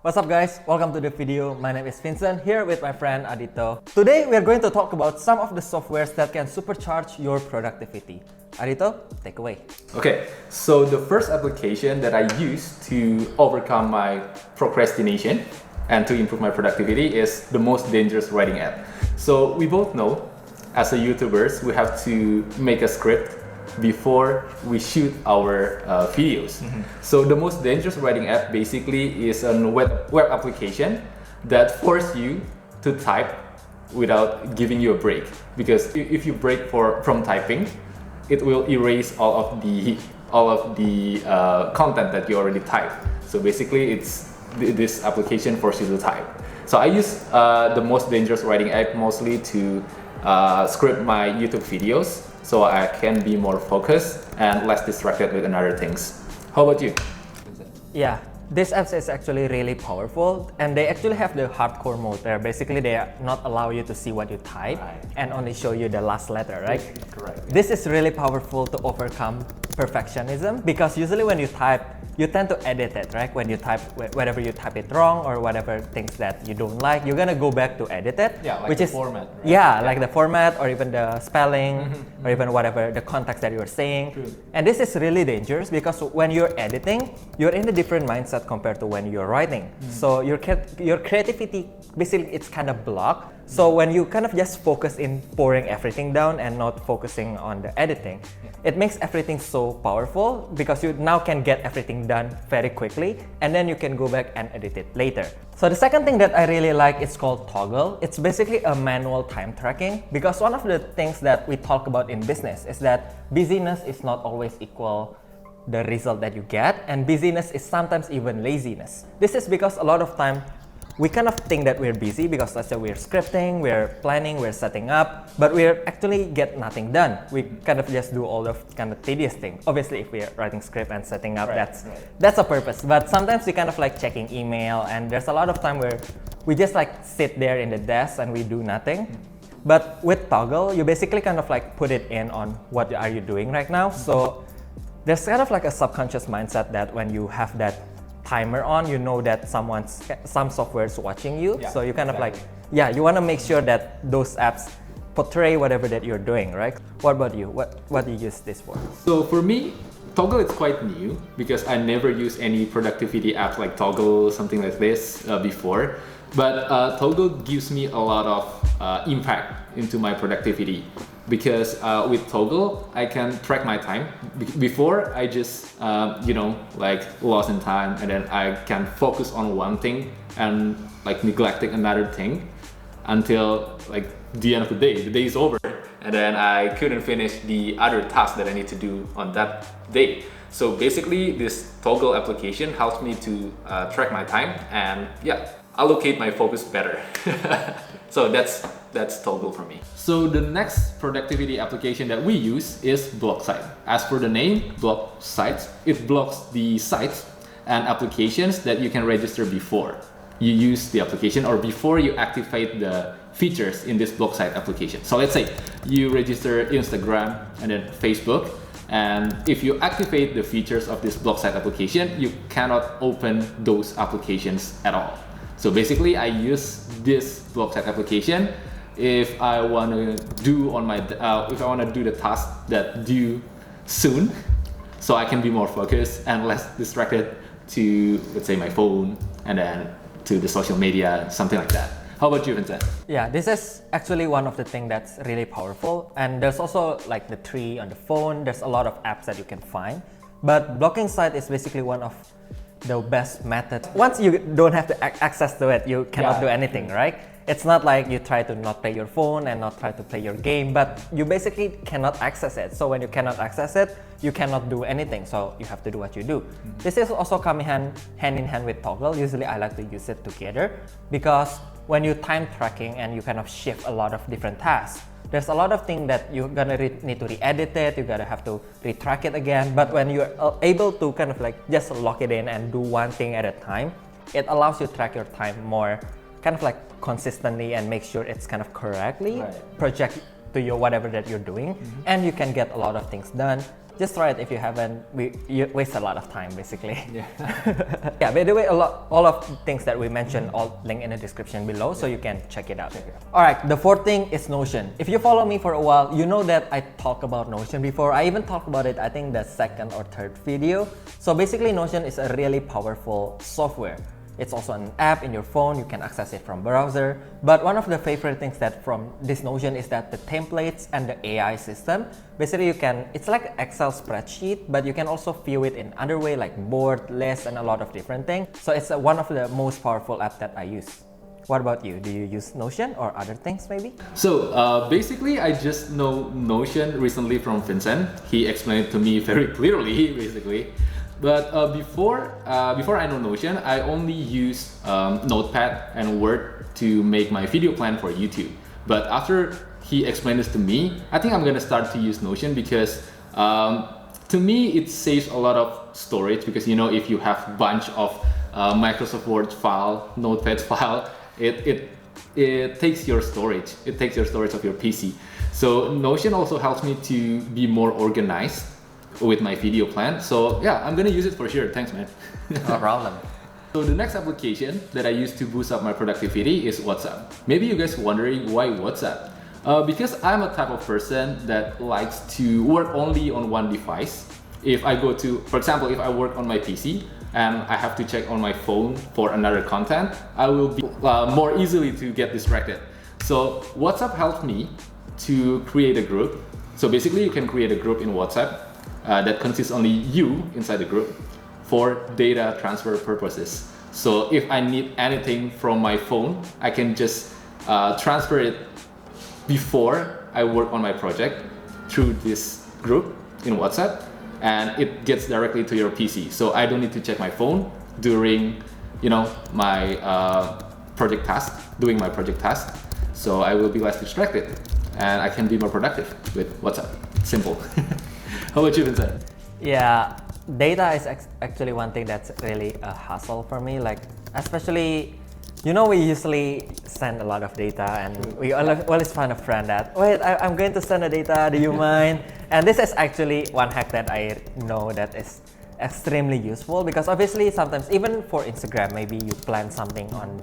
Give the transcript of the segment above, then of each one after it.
What's up guys, welcome to the video. My name is Vincent, here with my friend Adito. Today we are going to talk about some of the softwares that can supercharge your productivity. Adito, take away. Okay, so the first application that I use to overcome my procrastination and to improve my productivity is the most dangerous writing app. So we both know, as a YouTubers, we have to make a script before we shoot our videos. So the most dangerous writing app basically is a web application that forces you to type without giving you a break. Because if you break from typing, it will erase all of the content that you already typed. So basically, this application forces you to type. So I use the most dangerous writing app mostly to script my YouTube videos, so I can be more focused and less distracted with other things. How about you? Yeah, this app is actually really powerful, and they actually have the hardcore mode where basically they not allow you to see what you type and only show you the last letter, right? Correct. This is really powerful to overcome perfectionism, because usually when you type, you tend to edit it, right? When you type, whenever you type it wrong or whatever things that you don't like, you're gonna go back to edit it. Yeah, like which the is, format. Right? Yeah, like the format or even the spelling or even whatever the context that you're saying. True. And this is really dangerous because when you're editing, you're in a different mindset compared to when you're writing. So your creativity, basically it's kind of blocked. So when you kind of just focus in pouring everything down and not focusing on the editing, it makes everything so powerful because you now can get everything done very quickly, and then you can go back and edit it later. So the second thing that I really like is called Toggle. It's basically a manual time tracking, because one of the things that we talk about in business is that busyness is not always equal the result that you get, and busyness is sometimes even laziness. This is because a lot of time we kind of think that we're busy because let's say we're scripting, we're planning, we're setting up, but we're actually get nothing done. We kind of just do all the kind of tedious thing. Obviously, if we're writing script and setting up, that's a purpose. But sometimes we kind of like checking email, and there's a lot of time where we just like sit there in the desk and we do nothing. But with Toggle, you basically kind of like put it in on what are you doing right now. So there's kind of like a subconscious mindset that when you have that timer on, you know that some software is watching you. So you kind of like, you want to make sure that those apps portray whatever that you're doing, right? What about you? What do you use this for? So for me, Toggle is quite new because I never used any productivity apps like Toggle, something like this before. But Toggle gives me a lot of impact into my productivity, because with Toggle, I can track my time. Before, I just, like lost in time, and then I can focus on one thing and like neglecting another thing until like the end of the day is over. And then I couldn't finish the other task that I need to do on that day. So basically, this Toggle application helps me to track my time and allocate my focus better. So that's Toggle for me. So the next productivity application that we use is BlockSite. As for the name, BlockSite, it blocks the sites and applications that you can register before you use the application or before you activate the features in this BlockSite application. So let's say you register Instagram and then Facebook, and if you activate the features of this BlockSite application, you cannot open those applications at all. So basically, I use this BlockSite application if I want to do the task that due soon, so I can be more focused and less distracted to, let's say, my phone and then to the social media, something like that. How about you, Vincent? Yeah, this is actually one of the things that's really powerful. And there's also like the tree on the phone. There's a lot of apps that you can find. But blocking site is basically one of the best methods. Once you don't have the access to it, you cannot do anything, right? It's not like you try to not play your phone and not try to play your game, but you basically cannot access it. So when you cannot access it, you cannot do anything. So you have to do what you do. This is also coming hand in hand with Toggle. Usually I like to use it together, because when you time tracking and you kind of shift a lot of different tasks, there's a lot of things that you're gonna need to re-edit it, you're gonna have to retrack it again. But when you're able to kind of like just lock it in and do one thing at a time, it allows you to track your time more kind of like consistently and make sure it's kind of correctly project to you whatever that you're doing, and you can get a lot of things done. just try it if you haven't. You waste a lot of time basically. Yeah. Yeah, by the way, all of things that we mentioned all link in the description below, so you can check it out. All right, the fourth thing is Notion. If you follow me for a while, you know that I talked about Notion before. I even talked about it, I think, the second or third video. So basically, Notion is a really powerful software. It's also an app in your phone. You can access it from browser. But one of the favorite things that from this Notion is that the templates and the AI system. Basically, it's like Excel spreadsheet, but you can also view it in other way like board, list, and a lot of different things. So it's one of the most powerful app that I use. What about you? Do you use Notion or other things maybe? So basically, I just know Notion recently from Vincent. He explained it to me very clearly, basically. But before I know Notion, I only use Notepad and Word to make my video plan for YouTube. But after he explained this to me, I think I'm gonna start to use Notion because to me it saves a lot of storage, because if you have a bunch of Microsoft Word file, Notepad file, it takes your storage. It takes your storage of your PC. So Notion also helps me to be more organized with my video plan. So yeah, I'm gonna use it for sure. Thanks, man. No problem. So the next application that I use to boost up my productivity is WhatsApp. Maybe you guys wondering why WhatsApp? Because I'm a type of person that likes to work only on one device. If I go to, for example, if I work on my PC and I have to check on my phone for another content, I will be more easily to get distracted. So WhatsApp helped me to create a group. So basically you can create a group in WhatsApp that consists only you inside the group for data transfer purposes. So if I need anything from my phone, I can just transfer it before I work on my project through this group in WhatsApp, and it gets directly to your PC. So I don't need to check my phone during my project task, doing my project task. So I will be less distracted and I can be more productive with WhatsApp. Simple. How about you, Vincent? Yeah, data is actually one thing that's really a hassle for me. Like, especially, we usually send a lot of data, and we always find a friend that, wait, I'm going to send the data, do you mind? And this is actually one hack that I know that is extremely useful, because obviously sometimes even for Instagram, maybe you plan something on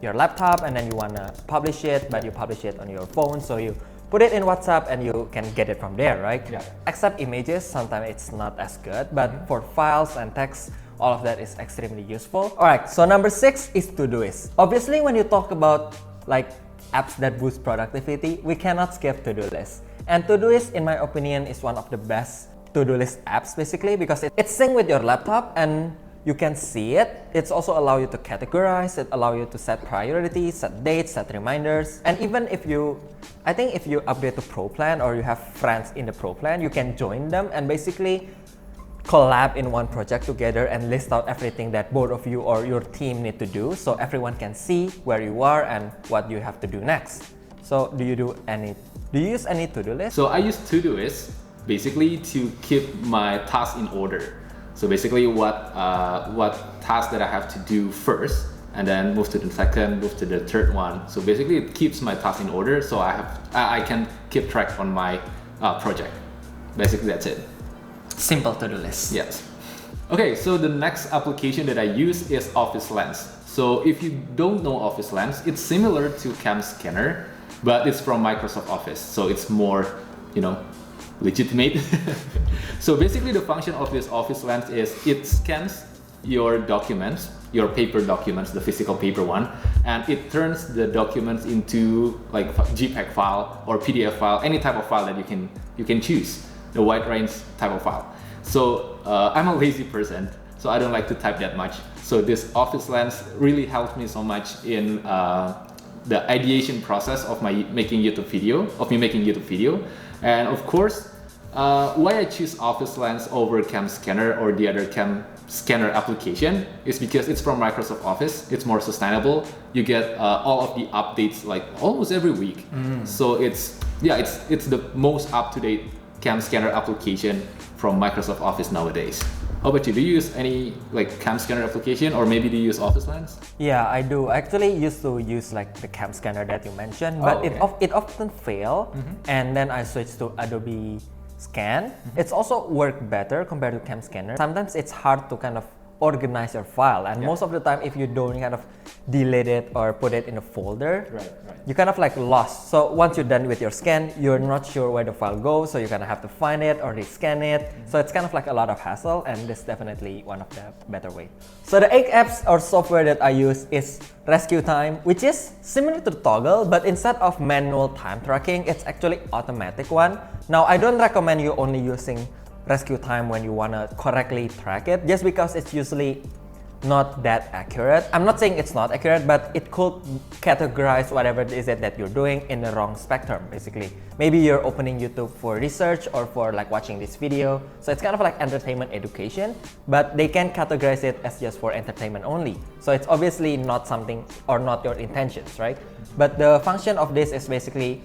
your laptop and then you want to publish it, but you publish it on your phone, so you put it in WhatsApp and you can get it from there, right? Yeah. Except images, sometimes it's not as good, but for files and text, all of that is extremely useful. All right, so number 6 is Todoist. Obviously, when you talk about like apps that boost productivity, we cannot skip To-Do list. And Todoist, in my opinion, is one of the best To-Do list apps basically, because it's synced with your laptop and you can see it. It's also allow you to categorize, it allow you to set priorities, set dates, set reminders. And even if I think if you upgrade to Pro Plan or you have friends in the Pro Plan, you can join them and basically collab in one project together and list out everything that both of you or your team need to do, so everyone can see where you are and what you have to do next. So do you use any To-Do list? So I use Todoist basically to keep my tasks in order. So basically what task that I have to do first, and then move to the second, move to the third one. So basically it keeps my task in order, so I can keep track on my project. Basically that's it. Simple To-Do list. Yes. Okay, so the next application that I use is Office Lens. So if you don't know Office Lens, it's similar to Cam Scanner, but it's from Microsoft Office. So it's more, legitimate. So basically the function of this Office Lens is it scans your documents, your paper documents, the physical paper one, and it turns the documents into like JPEG file or PDF file, any type of file that you can choose, the wide range type of file. So I'm a lazy person, so I don't like to type that much. So this Office Lens really helped me so much in the ideation process of me making YouTube video. And of course, why I choose Office Lens over Cam Scanner or the other Cam Scanner application is because it's from Microsoft Office. It's more sustainable. You get all of the updates like almost every week. So it's the most up-to-date Cam Scanner application from Microsoft Office nowadays. How about you? Do you use any like Cam Scanner application, or maybe do you use Office Lens? Yeah, I do. I actually used to use like the Cam Scanner that you mentioned, but okay. it often fail. And then I switched to Adobe scan. It's also work better compared to cam scanner. Sometimes it's hard to kind of organize your file, and most of the time if you don't kind of delete it or put it in a folder, you kind of like lost. So once you're done with your scan, you're not sure where the file goes, so you kind of have to find it or rescan it. So it's kind of like a lot of hassle, and this is definitely one of the better way. So the 8 apps or software that I use is Rescue Time, which is similar to Toggle, but instead of manual time tracking, it's actually automatic one. Now I don't recommend you only using Rescue Time when you want to correctly track it, just because it's usually not that accurate. I'm not saying it's not accurate, but it could categorize whatever it is that you're doing in the wrong spectrum, basically. Maybe you're opening YouTube for research or for like watching this video, so it's kind of like entertainment education, but they can categorize it as just for entertainment only. So it's obviously not something or not your intentions, right? But the function of this is basically,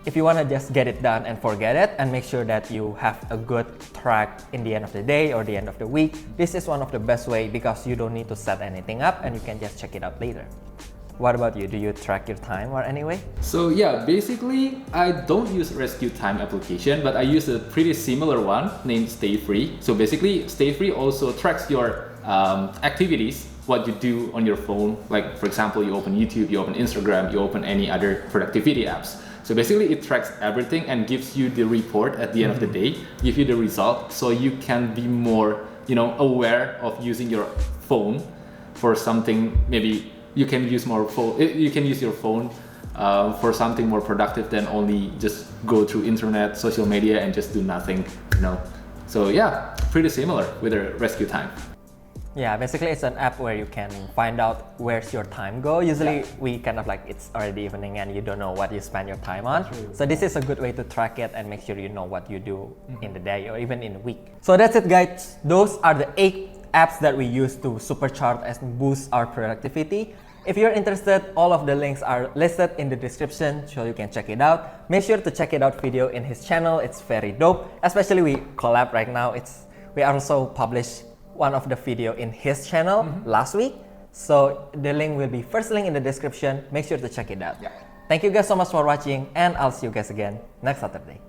if you want to just get it done and forget it and make sure that you have a good track in the end of the day or the end of the week, this is one of the best way because you don't need to set anything up and you can just check it out later. What about you? Do you track your time or any way? So yeah, basically I don't use Rescue Time application, but I use a pretty similar one named Stay Free. So basically Stay Free also tracks your activities, what you do on your phone. Like for example, you open YouTube, you open Instagram, you open any other productivity apps. So basically it tracks everything and gives you the report at the end of the day, give you the result, so you can be more, aware of using your phone for something. Maybe you can use your phone for something more productive than only just go through internet, social media and just do nothing, So yeah, pretty similar with the Rescue Time. Yeah, basically it's an app where you can find out where's your time go. Usually we kind of like, it's already evening and you don't know what you spend your time on. So this is a good way to track it and make sure you know what you do in the day or even in a week. So that's it guys. Those are the 8 apps that we use to supercharge and boost our productivity. If you're interested, all of the links are listed in the description, so you can check it out. Make sure to check it out video in his channel. It's very dope. Especially we collab right now. We also published one of the video in his channel last week. So the link will be first link in the description. Make sure to check it out. Thank you guys so much for watching, and I'll see you guys again next Saturday.